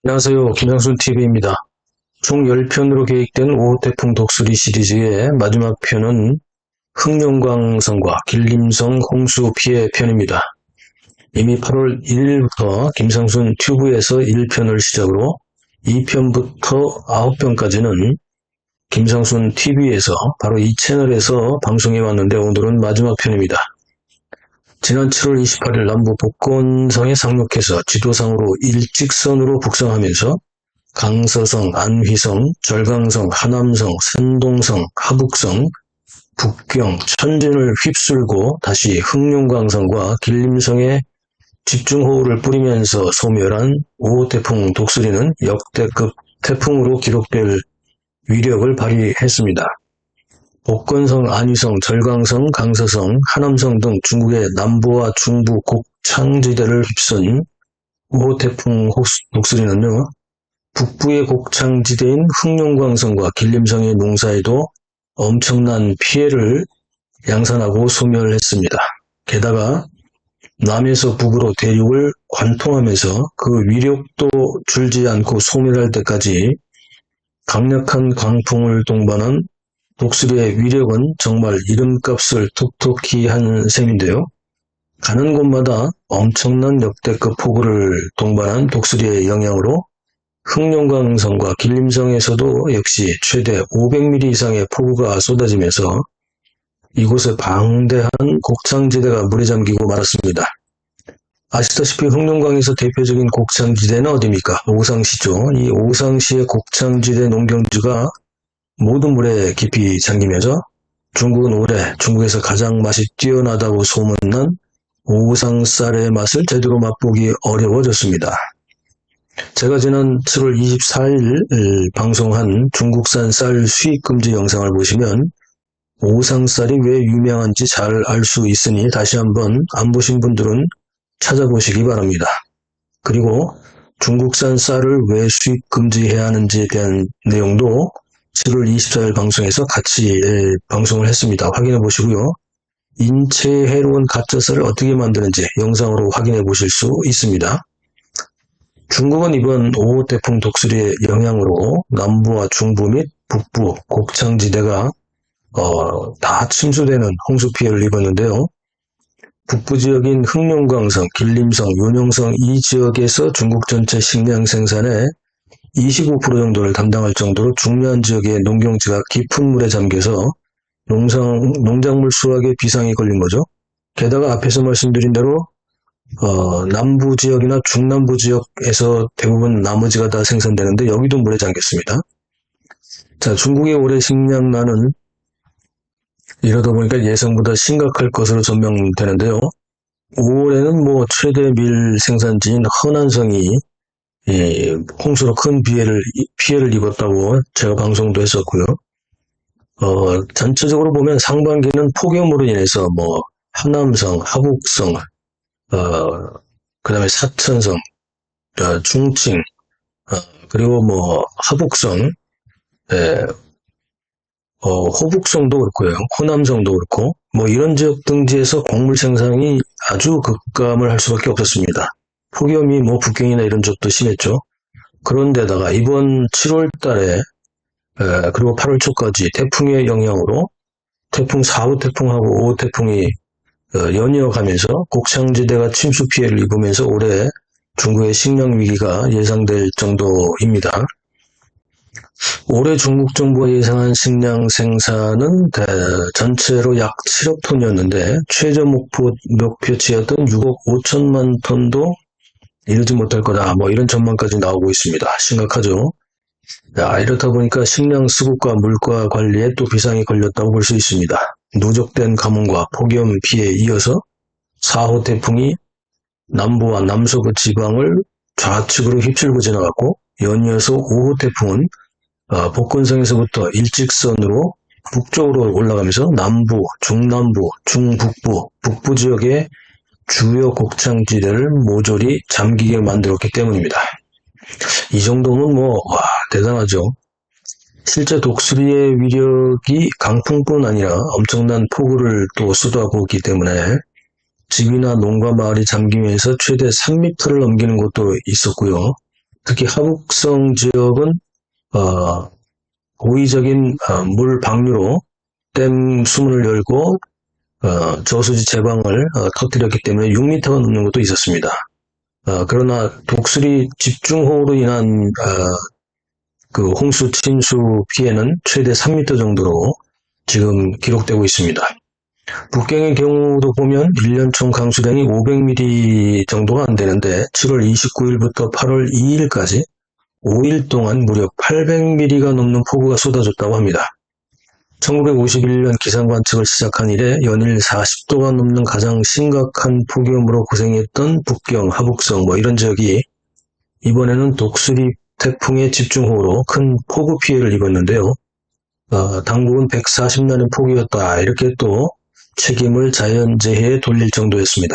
안녕하세요. 김상순TV입니다. 총 10편으로 계획된 5호 태풍 독수리 시리즈의 마지막 편은 흑룡강성과 길림성 홍수 피해 편입니다. 이미 8월 1일부터 김상순 튜브에서 1편을 시작으로 2편부터 9편까지는 김상순 TV에서 바로 이 채널에서 방송해 왔는데 오늘은 마지막 편입니다. 지난 7월 28일 남부 복건성에 상륙해서 지도상으로 일직선으로 북상하면서 강서성, 안휘성, 절강성, 하남성, 산동성, 하북성, 북경, 천진을 휩쓸고 다시 흑룡강성과 길림성에 집중호우를 뿌리면서 소멸한 5호 태풍 독수리는 역대급 태풍으로 기록될 위력을 발휘했습니다. 복건성, 안휘성, 절강성, 강서성, 하남성 등 중국의 남부와 중부 곡창지대를 휩쓴 5호 태풍 독수리는요, 북부의 곡창지대인 흑룡강성과 길림성의 농사에도 엄청난 피해를 양산하고 소멸했습니다. 게다가 남에서 북으로 대륙을 관통하면서 그 위력도 줄지 않고 소멸할 때까지 강력한 광풍을 동반한 독수리의 위력은 정말 이름값을 톡톡히 한 셈인데요. 가는 곳마다 엄청난 역대급 폭우를 동반한 독수리의 영향으로 흑룡강성과 길림성에서도 역시 최대 500mm 이상의 폭우가 쏟아지면서 이곳의 방대한 곡창지대가 물에 잠기고 말았습니다. 아시다시피 흑룡강에서 대표적인 곡창지대는 어디입니까? 오상시죠. 이 오상시의 곡창지대 농경지가 모든 물에 깊이 잠기면서 중국은 올해 중국에서 가장 맛이 뛰어나다고 소문난 오상쌀의 맛을 제대로 맛보기 어려워졌습니다. 제가 지난 7월 24일 방송한 중국산 쌀 수입금지 영상을 보시면 오상쌀이 왜 유명한지 잘 알 수 있으니 다시 한번 안 보신 분들은 찾아보시기 바랍니다. 그리고 중국산 쌀을 왜 수입금지해야 하는지에 대한 내용도 7월 24일 방송에서 같이 방송을 했습니다. 확인해 보시고요. 인체에 해로운 가짜쌀을 어떻게 만드는지 영상으로 확인해 보실 수 있습니다. 중국은 이번 5호 태풍 독수리의 영향으로 남부와 중부 및 북부 곡창지대가 다 침수되는 홍수 피해를 입었는데요. 북부 지역인 흑룡강성, 길림성, 윤영성 이 지역에서 중국 전체 식량 생산의 25% 정도를 담당할 정도로 중요한 지역의 농경지가 깊은 물에 잠겨서 농작물 수확에 비상이 걸린 거죠. 게다가 앞에서 말씀드린 대로 남부 지역이나 중남부 지역에서 대부분 나머지가 다 생산되는데 여기도 물에 잠겼습니다. 자, 중국의 올해 식량난은 이러다 보니까 예상보다 심각할 것으로 전망되는데요. 5월에는 최대 밀 생산지인 허난성이 홍수로 큰 피해를 입었다고 제가 방송도 했었고요. 전체적으로 보면 상반기는 폭염으로 인해서 하남성, 하북성, 그 다음에 사천성, 중칭, 그리고 하북성, 호북성도 그렇고요. 호남성도 그렇고, 이런 지역 등지에서 곡물 생산이 아주 급감을 할 수밖에 없었습니다. 폭염이 북경이나 이런 쪽도 심했죠. 그런데다가 이번 7월 달에, 그리고 8월 초까지 태풍의 영향으로 태풍 4호 태풍하고 5호 태풍이 연이어가면서 곡창지대가 침수 피해를 입으면서 올해 중국의 식량 위기가 예상될 정도입니다. 올해 중국 정부가 예상한 식량 생산은 전체로 약 7억 톤이었는데 최저 목표치였던 6억 5천만 톤도 이루지 못할 거다. 이런 전망까지 나오고 있습니다. 심각하죠. 이렇다 보니까 식량 수급과 물가 관리에 또 비상이 걸렸다고 볼 수 있습니다. 누적된 가뭄과 폭염 피해에 이어서 4호 태풍이 남부와 남서부 지방을 좌측으로 휩쓸고 지나갔고 연이어서 5호 태풍은 복건성에서부터 일직선으로 북쪽으로 올라가면서 남부, 중남부, 중북부, 북부 지역의 주요 곡창지대를 모조리 잠기게 만들었기 때문입니다. 이 정도면 대단하죠. 실제 독수리의 위력이 강풍뿐 아니라 엄청난 폭우를 또 쏟아부었기 때문에 집이나 농가 마을이 잠기면서 최대 3m를 넘기는 곳도 있었고요. 특히 하북성 지역은 고의적인 물 방류로 댐 수문을 열고 저수지 제방을 터뜨렸기 때문에 6m가 넘는 곳도 있었습니다. 그러나 독수리 집중호우로 인한 그 홍수 침수 피해는 최대 3m 정도로 지금 기록되고 있습니다. 북경의 경우도 보면 1년 총 강수량이 500mm 정도가 안 되는데 7월 29일부터 8월 2일까지 5일 동안 무려 800mm가 넘는 폭우가 쏟아졌다고 합니다. 1951년 기상 관측을 시작한 이래 연일 40도가 넘는 가장 심각한 폭염으로 고생했던 북경, 하북성 이런 지역이 이번에는 독수리 태풍의 집중호우로 큰 폭우 피해를 입었는데요. 당국은 140년의 폭우였다 이렇게 또 책임을 자연재해에 돌릴 정도였습니다.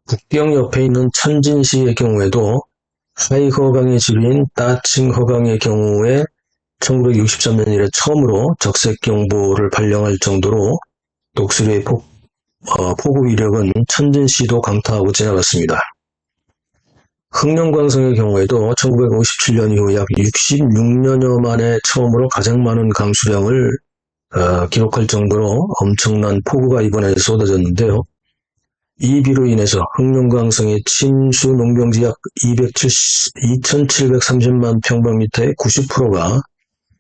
북경 옆에 있는 천진시의 경우에도 하이허강의 지류인 따칭허강의 경우에 1963년 이래 처음으로 적색경보를 발령할 정도로 독수리의 폭우 위력은 천진시도 강타하고 지나갔습니다. 흥령광성의 경우에도 1957년 이후 약 66년여 만에 처음으로 가장 많은 강수량을 기록할 정도로 엄청난 폭우가 이번에 쏟아졌는데요. 이 비로 인해서 흥령광성의 침수 농경지 약 2,730만 평방미터의 90%가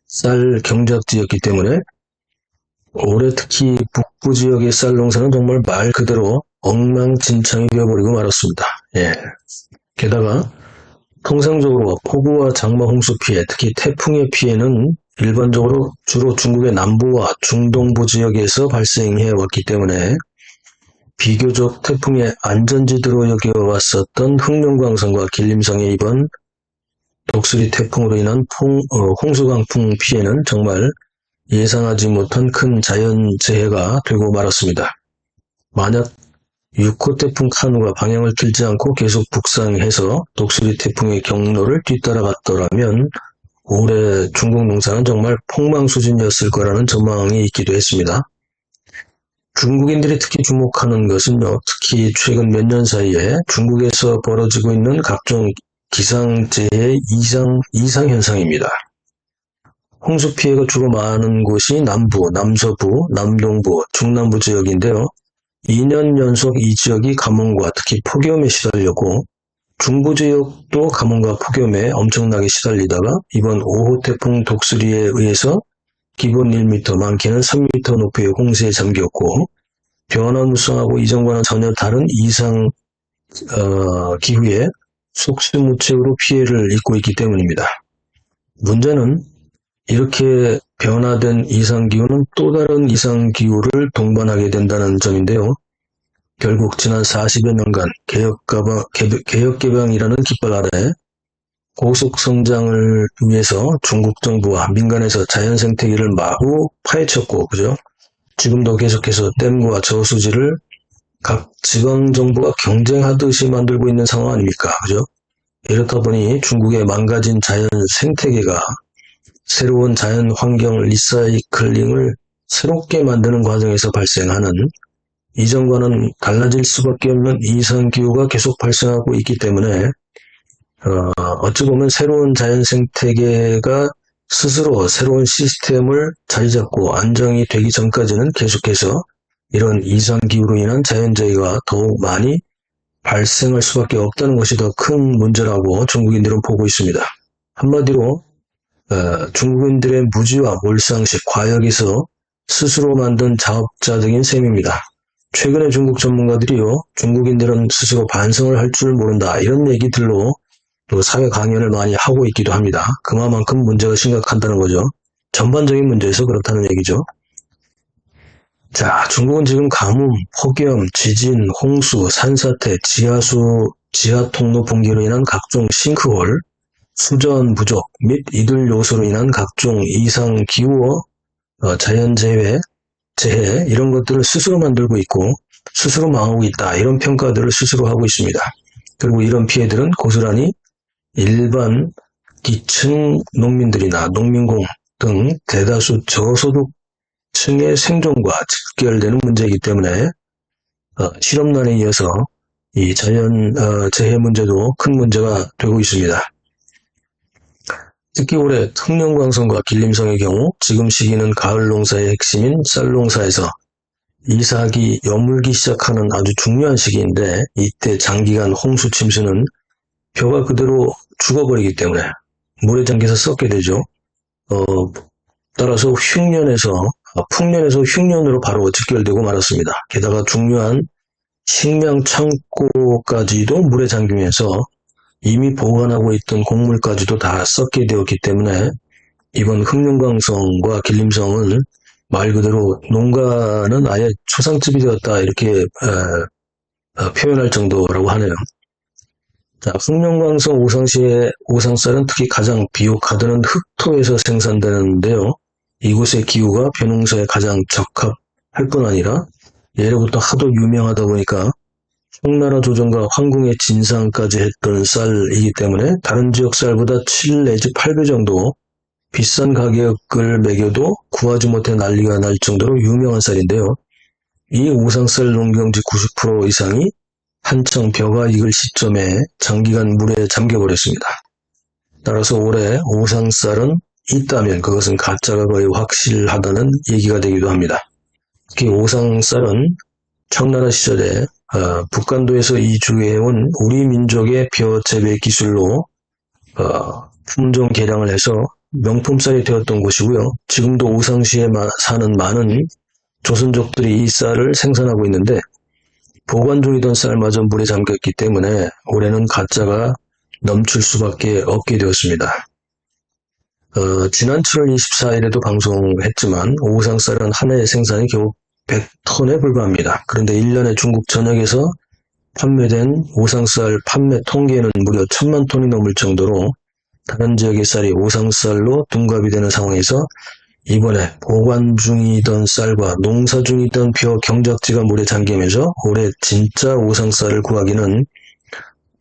쌀 경작지였기 때문에 올해 특히 북부 지역의 쌀 농사는 정말 말 그대로 엉망진창이 되어버리고 말았습니다. 게다가 통상적으로 폭우와 장마 홍수 피해, 특히 태풍의 피해는 일반적으로 주로 중국의 남부와 중동부 지역에서 발생해 왔기 때문에 비교적 태풍의 안전지대로 여겨왔었던 흥룡광성과 길림성의 이번 독수리 태풍으로 인한 홍수강풍 피해는 정말 예상하지 못한 큰 자연재해가 되고 말았습니다. 만약 6호 태풍 카누가 방향을 틀지 않고 계속 북상해서 독수리 태풍의 경로를 뒤따라갔더라면 올해 중국 농사는 정말 폭망 수준이었을 거라는 전망이 있기도 했습니다. 중국인들이 특히 주목하는 것은요, 특히 최근 몇 년 사이에 중국에서 벌어지고 있는 각종 기상재해 이상현상입니다. 홍수 피해가 주로 많은 곳이 남부, 남서부, 남동부, 중남부 지역인데요. 2년 연속 이 지역이 가뭄과 특히 폭염에 시달렸고 중부 지역도 가뭄과 폭염에 엄청나게 시달리다가 이번 5호 태풍 독수리에 의해서 기본 1m, 많게는 3m 높이의 홍수에 잠겼고 변화무쌍하고 이전과는 전혀 다른 이상 기후에 속수무책으로 피해를 입고 있기 때문입니다. 문제는 이렇게 변화된 이상기후는 또 다른 이상기후를 동반하게 된다는 점인데요. 결국 지난 40여 년간 개혁개방이라는 깃발 아래 고속성장을 위해서 중국 정부와 민간에서 자연생태계를 마구 파헤쳤고, 그죠? 지금도 계속해서 댐과 저수지를 각 지방정부가 경쟁하듯이 만들고 있는 상황 아닙니까? 그죠? 이렇다 보니 중국의 망가진 자연 생태계가 새로운 자연 환경 리사이클링을 새롭게 만드는 과정에서 발생하는 이전과는 달라질 수밖에 없는 이상기후가 계속 발생하고 있기 때문에 어찌 보면 새로운 자연 생태계가 스스로 새로운 시스템을 자리 잡고 안정이 되기 전까지는 계속해서 이런 이상기후로 인한 자연재해가 더욱 많이 발생할 수밖에 없다는 것이 더 큰 문제라고 중국인들은 보고 있습니다. 한마디로 중국인들의 무지와 몰상식, 과역에서 스스로 만든 자업자득인 셈입니다. 최근에 중국 전문가들이요, 중국인들은 스스로 반성을 할 줄 모른다 이런 얘기들로 또 사회 강연을 많이 하고 있기도 합니다. 그만큼 문제가 심각하다는 거죠. 전반적인 문제에서 그렇다는 얘기죠. 자, 중국은 지금 가뭄, 폭염, 지진, 홍수, 산사태, 지하통로 붕괴로 인한 각종 싱크홀, 수전 부족 및 이들 요소로 인한 각종 이상기후와 자연재해, 이런 것들을 스스로 만들고 있고 스스로 망하고 있다. 이런 평가들을 스스로 하고 있습니다. 그리고 이런 피해들은 고스란히 일반 기층 농민들이나 농민공 등 대다수 저소득층의 생존과 직결되는 문제이기 때문에 실업난에 이어서 이 자연 재해 문제도 큰 문제가 되고 있습니다. 특히 올해 흑룡강성과 길림성의 경우 지금 시기는 가을 농사의 핵심인 쌀 농사에서 이삭이 여물기 시작하는 아주 중요한 시기인데 이때 장기간 홍수 침수는 벼가 그대로 죽어버리기 때문에 물에 잠겨서 썩게 되죠. 따라서 풍년에서 흉년으로 바로 직결되고 말았습니다. 게다가 중요한 식량 창고까지도 물에 잠기면서 이미 보관하고 있던 곡물까지도 다 썩게 되었기 때문에 이번 흑룡강성과 길림성은 말 그대로 농가는 아예 초상집이 되었다 이렇게 표현할 정도라고 하네요. 자, 흑룡강성 오상시의 오상쌀은 특히 가장 비옥하다는 흑토에서 생산되는데요. 이곳의 기후가 벼농사에 가장 적합할 뿐 아니라 예로부터 하도 유명하다 보니까 청나라 조정과 황궁의 진상까지 했던 쌀이기 때문에 다른 지역 쌀보다 7 내지 8배 정도 비싼 가격을 매겨도 구하지 못해 난리가 날 정도로 유명한 쌀인데요. 이 오상쌀 농경지 90% 이상이 한창 벼가 익을 시점에 장기간 물에 잠겨버렸습니다. 따라서 올해 오상쌀은 있다면 그것은 가짜가 거의 확실하다는 얘기가 되기도 합니다. 특히 오상쌀은 청나라 시절에 북간도에서 이주해온 우리 민족의 벼 재배 기술로 품종 개량을 해서 명품쌀이 되었던 곳이고요. 지금도 오상시에 사는 많은 조선족들이 이 쌀을 생산하고 있는데 보관 중이던 쌀마저 물에 잠겼기 때문에 올해는 가짜가 넘칠 수밖에 없게 되었습니다. 지난 7월 24일에도 방송했지만 오상쌀은 한 해 생산이 겨우 100톤에 불과합니다. 그런데 1년에 중국 전역에서 판매된 오상쌀 판매 통계는 무려 1000만 톤이 넘을 정도로 다른 지역의 쌀이 오상쌀로 둔갑이 되는 상황에서 이번에 보관 중이던 쌀과 농사 중이던 벼 경작지가 물에 잠기면서 올해 진짜 오상쌀을 구하기는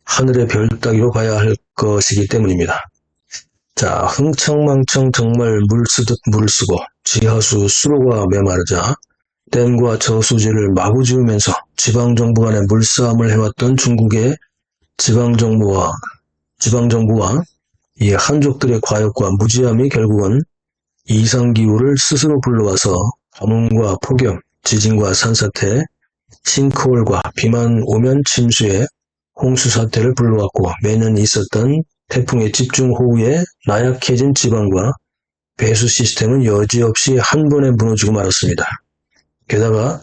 하늘의 별 따기로 봐야 할 것이기 때문입니다. 자, 흥청망청 정말 물 쓰듯 물을 쓰고 지하수 수로가 메마르자 댐과 저수지를 마구 지으면서 지방정부 간의 물싸움을 해왔던 중국의 지방정부와 이 한족들의 과욕과 무지함이 결국은 이상기후를 스스로 불러와서 가뭄과 폭염, 지진과 산사태, 싱크홀과 비만 오면 침수에 홍수사태를 불러왔고 매년 있었던 태풍의 집중호우에 나약해진 지방과 배수 시스템은 여지없이 한 번에 무너지고 말았습니다. 게다가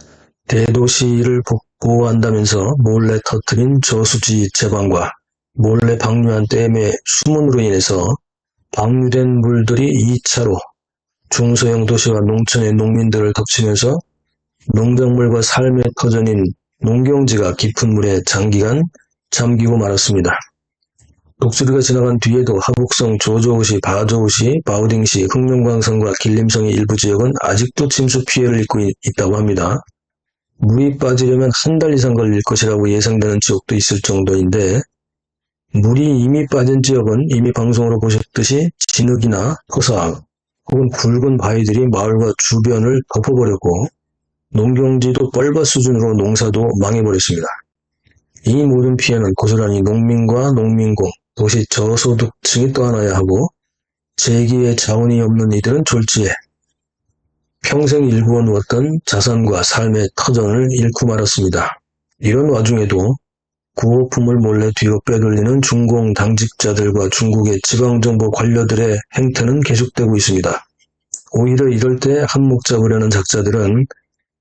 대도시를 복구한다면서 몰래 터뜨린 저수지 제방과 몰래 방류한 댐의 수문으로 인해서 방류된 물들이 2차로 중소형 도시와 농촌의 농민들을 덮치면서 농작물과 삶의 터전인 농경지가 깊은 물에 장기간 잠기고 말았습니다. 독수리가 지나간 뒤에도 하북성, 조저우시, 바저우시, 바우딩시, 흑룡강성과 길림성의 일부 지역은 아직도 침수 피해를 입고 있다고 합니다. 물이 빠지려면 한 달 이상 걸릴 것이라고 예상되는 지역도 있을 정도인데 물이 이미 빠진 지역은 이미 방송으로 보셨듯이 진흙이나 토사 혹은 굵은 바위들이 마을과 주변을 덮어버렸고 농경지도 뻘밭 수준으로 농사도 망해버렸습니다. 이 모든 피해는 고스란히 농민과 농민공, 도시 저소득층이 떠안아야 하고 재기의 자원이 없는 이들은 졸지에 평생 일구어 누었던 자산과 삶의 터전을 잃고 말았습니다. 이런 와중에도 구호품을 몰래 뒤로 빼돌리는 중공 당직자들과 중국의 지방정부 관료들의 행태는 계속되고 있습니다. 오히려 이럴 때 한몫 잡으려는 작자들은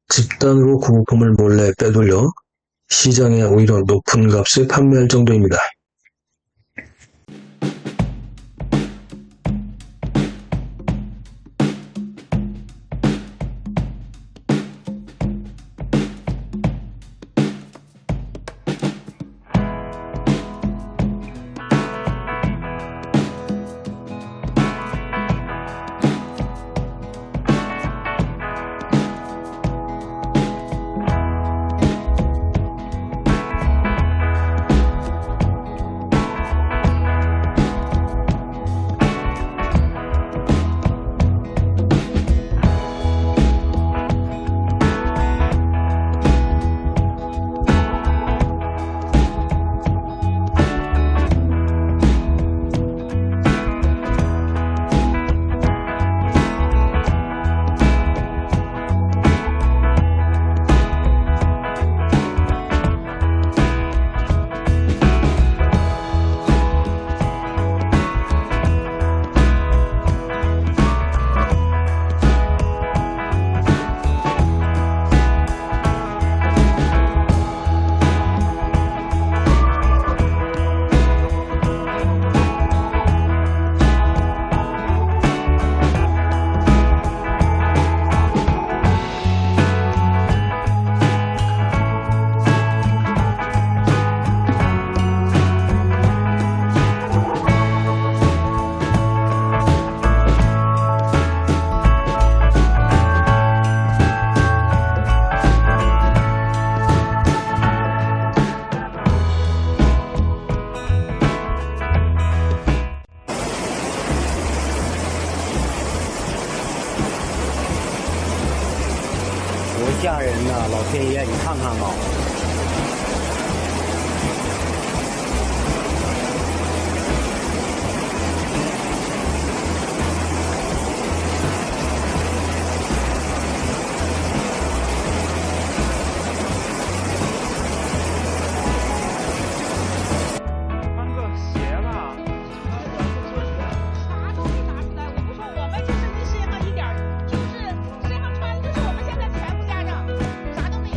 집단으로 구호품을 몰래 빼돌려 시장에 오히려 높은 값에 판매할 정도입니다. 便宜啊，你看看吧。穿个鞋吧，啥都没拿出来。我不说，我们就是离世界上一点儿，就是世界上穿的就是我们现在全部家长，啥都没有，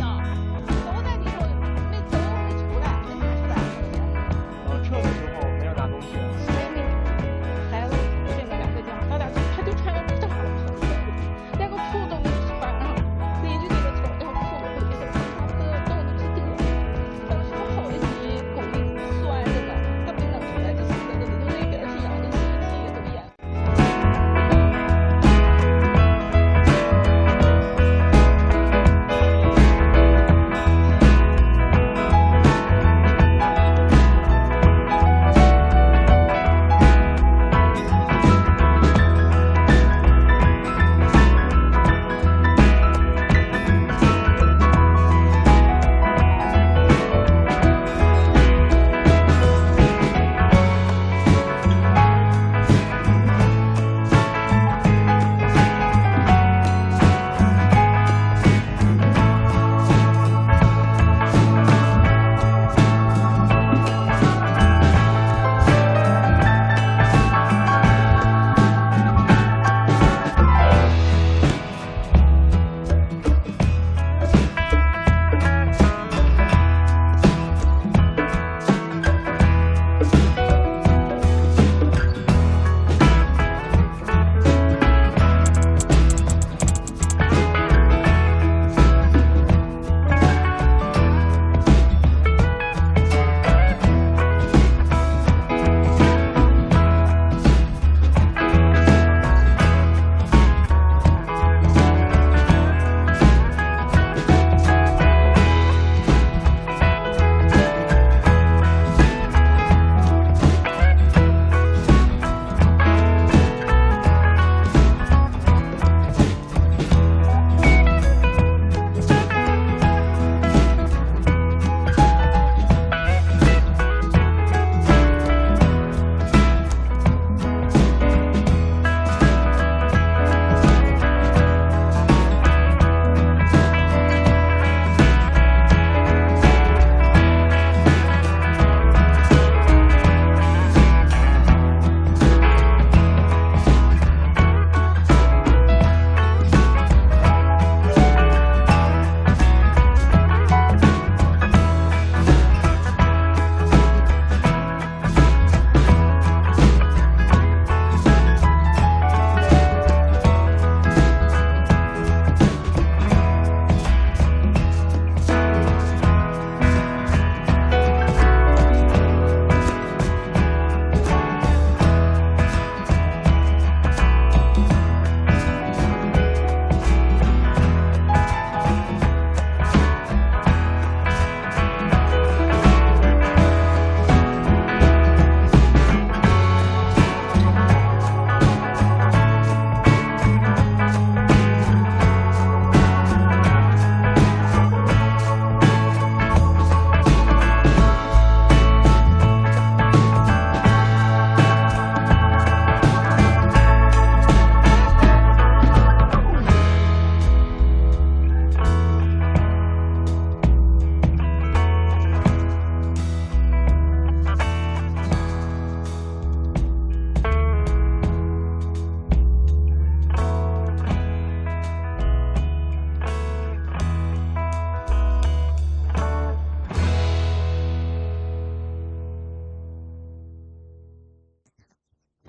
都在里头，没都没出来，没拿出来。撤的时候没有拿东西。谁也没拿，孩子睡那2个觉，到点他就穿个裤衩了，连个裤都没穿上，邻居给他瞅要裤子回去，他都能是得，当时好的急，狗的酸着呢，他没弄出来，这死的里头那边是养的稀奇都严。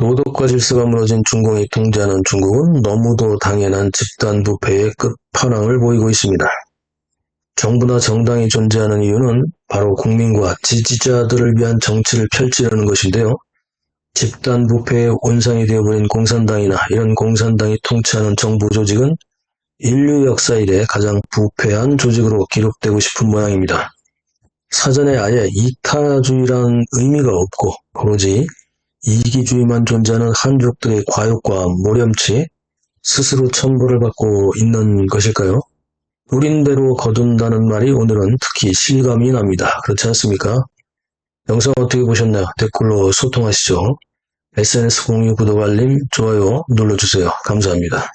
도덕과 질서가 무너진 중공이 통제하는 중국은 너무도 당연한 집단 부패의 끝판왕을 보이고 있습니다. 정부나 정당이 존재하는 이유는 바로 국민과 지지자들을 위한 정치를 펼치려는 것인데요. 집단 부패의 온상이 되어버린 공산당이나 이런 공산당이 통치하는 정부 조직은 인류 역사 이래 가장 부패한 조직으로 기록되고 싶은 모양입니다. 사전에 아예 이타주의란 의미가 없고 오로지 이기주의만 존재하는 한족들의 과욕과 모렴치, 스스로 천벌을 받고 있는 것일까요? 노린 대로 거둔다는 말이 오늘은 특히 실감이 납니다. 그렇지 않습니까? 영상 어떻게 보셨나요? 댓글로 소통하시죠. SNS 공유, 구독, 알림, 좋아요 눌러주세요. 감사합니다.